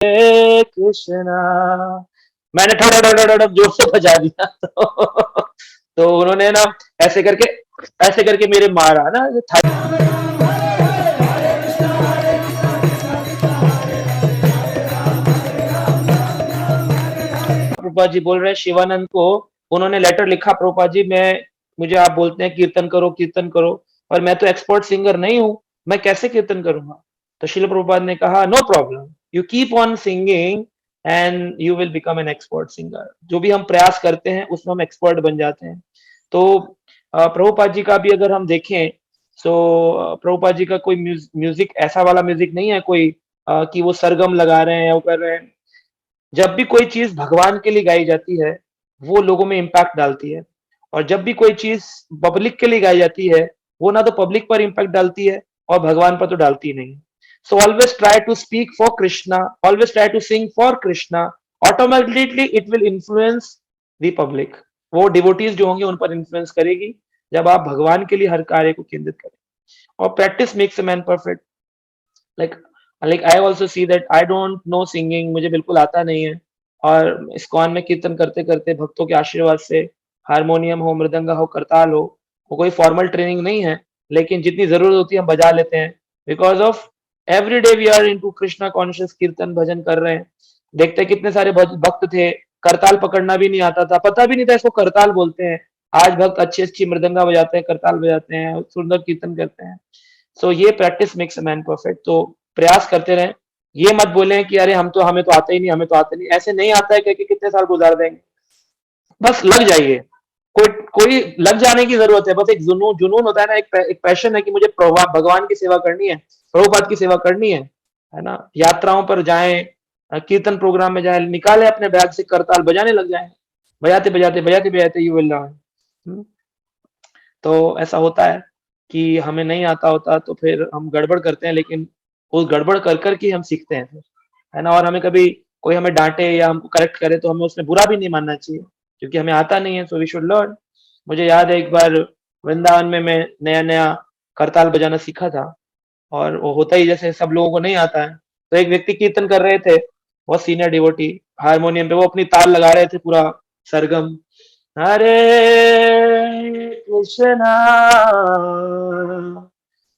कृष्णा, मैंने थोड़ा जोर से बजा दिया तो उन्होंने ना ऐसे करके मेरे मारा ना प्रभुपाद जी बोल रहे हैं शिवानंद को, उन्होंने लेटर लिखा, प्रभुपाद जी मुझे आप बोलते हैं कीर्तन करो, और मैं तो एक्सपर्ट सिंगर नहीं हूं, मैं कैसे कीर्तन करूंगा? तो शिल प्रभुपाद ने कहा no problem, you keep on singing and you will become an expert singer. जो भी हम प्रयास करते हैं उसमें हम एक्सपर्ट बन जाते हैं। तो प्रभुपाद जी का भी अगर हम देखें तो प्रभुपाद जी का कोई म्यूजिक ऐसा वाला म्यूजिक नहीं है कोई कि वो सरगम लगा रहे हैं या वो कर रहे हैं। जब भी कोई चीज भगवान के लिए गाई जाती है वो लोगों में इम्पैक्ट डालती है, और जब भी कोई चीज पब्लिक के लिए गाई जाती है वो ना तो पब्लिक पर इम्पैक्ट डालती है और भगवान पर तो डालती नहीं। So always try to speak for Krishna, always try to sing for Krishna, automatically it will influence the public. वो डिवोटीज जो होंगे उन पर इन्फ्लुएंस करेगी जब आप भगवान के लिए हर कार्य को केंद्रित करें। और practice makes a man perfect. Like like I also see that I don't know singing, मुझे बिल्कुल आता नहीं है, और इस्कॉन में कीर्तन करते करते भक्तों के आशीर्वाद से हारमोनियम हो, मृदंगा हो, करताल हो, वो कोई फॉर्मल ट्रेनिंग नहीं है, लेकिन जितनी जरूरत होती है हम बजा लेते हैं। Because of every day we are into Krishna conscious, कीर्तन भजन कर रहे हैं। देखते हैं कितने सारे भक्त थे, करताल पकड़ना भी नहीं आता था, पता भी नहीं था इसको करताल बोलते हैं। आज भक्त अच्छी अच्छी मृदंगा बजाते हैं, करताल बजाते हैं, सुंदर कीर्तन करते हैं। सो ये practice makes a man perfect. तो प्रयास करते रहें, ये मत बोलें कि अरे हमें तो आता ही नहीं, हमें तो आता नहीं, ऐसे नहीं आता है कि कितने साल गुजार देंगे। बस लग जाइए, कोई कोई लग जाने की जरूरत है, बस एक जुनून जुनून होता है ना, एक पैशन है कि मुझे भगवान की सेवा करनी है, प्रभुपाद की सेवा करनी है ना। यात्राओं पर जाएं, कीर्तन प्रोग्राम में जाएं, निकाले अपने बैग से करताल बजाने लग जाएं, बजाते बजाते यू विल लर्न। तो ऐसा होता है कि हमें नहीं आता होता तो फिर हम गड़बड़ करते हैं, लेकिन उस गड़बड़ कर कर के हम सीखते हैं फिर, है ना। और हमें कभी कोई हमें डांटे या हमको करेक्ट करे तो हमें उसमें बुरा भी नहीं मानना चाहिए, क्योंकि हमें आता नहीं है, सो वी शुड लर्न। मुझे याद है एक बार वृंदावन में मैं नया नया करताल बजाना सीखा था, और वो होता ही जैसे सब लोगों को नहीं आता है। तो एक व्यक्ति कीर्तन कर रहे थे, बहुत सीनियर डिवोटी, हारमोनियम पे वो अपनी ताल लगा रहे थे पूरा सरगम, हरे कृष्णा,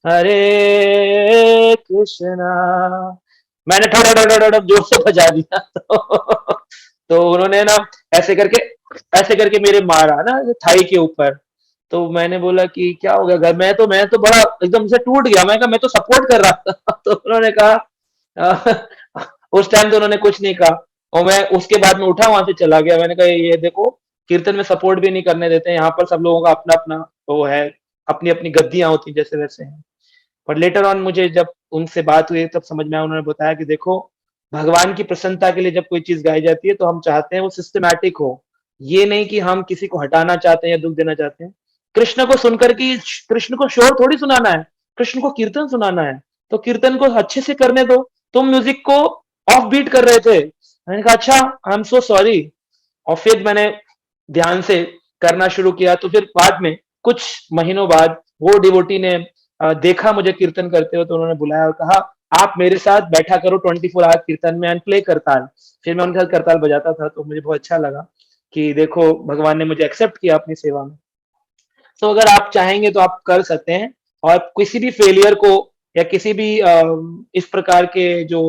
हरे कृष्णा, मैंने थोड़ा जोर से बजा दिया तो उन्होंने ना ऐसे करके ऐसे करके मेरे मारा ना थाई के ऊपर। तो मैंने बोला कि क्या हो गया घर, मैं तो बड़ा एकदम से टूट गया, मैं कहा मैं तो सपोर्ट कर रहा था तो उन्होंने कहा उस टाइम तो उन्होंने कुछ नहीं कहा, और मैं उसके बाद में उठा वहां से चला गया। मैंने कहा ये देखो, कीर्तन में सपोर्ट भी नहीं करने देते, यहाँ पर सब लोगों का अपना अपना वो है, अपनी अपनी गद्दियां होती जैसे वैसे हैं। पर लेटर ऑन मुझे जब उनसे बात हुई तब समझ में आया, उन्होंने बताया कि देखो, भगवान की प्रसन्नता के लिए जब कोई चीज गाई जाती है तो हम चाहते हैं वो सिस्टमैटिक हो, ये नहीं कि हम किसी को हटाना चाहते हैं या दुख देना चाहते हैं। कृष्ण को सुनकर कि कृष्ण को शोर थोड़ी सुनाना है, कृष्ण को कीर्तन सुनाना है, तो कीर्तन को अच्छे से करने दो। तुम म्यूजिक को ऑफ बीट कर रहे थे। मैंने कहा अच्छा, आई एम सो सॉरी। और फिर मैंने ध्यान से करना शुरू किया, तो फिर बाद में कुछ महीनों बाद वो डिवोटी ने देखा मुझे कीर्तन करते हुए, तो उन्होंने बुलाया और कहा आप मेरे साथ बैठा करो 24 आवर कीर्तन में एंड प्ले करताल। फिर मैं उनके साथ करताल बजाता था, तो मुझे बहुत अच्छा लगा कि देखो भगवान ने मुझे एक्सेप्ट किया अपनी सेवा में। तो अगर आप चाहेंगे तो आप कर सकते हैं, और किसी भी फेलियर को या किसी भी इस प्रकार के जो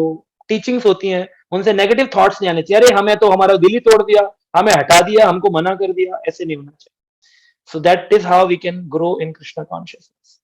टीचिंग्स होती हैं उनसे नेगेटिव थॉट्स नहीं आने चाहिए, अरे हमें तो हमारा दिल ही तोड़ दिया, हमें हटा दिया, हमको मना कर दिया, ऐसे नहीं होना चाहिए। So that is how we can grow in Krishna consciousness.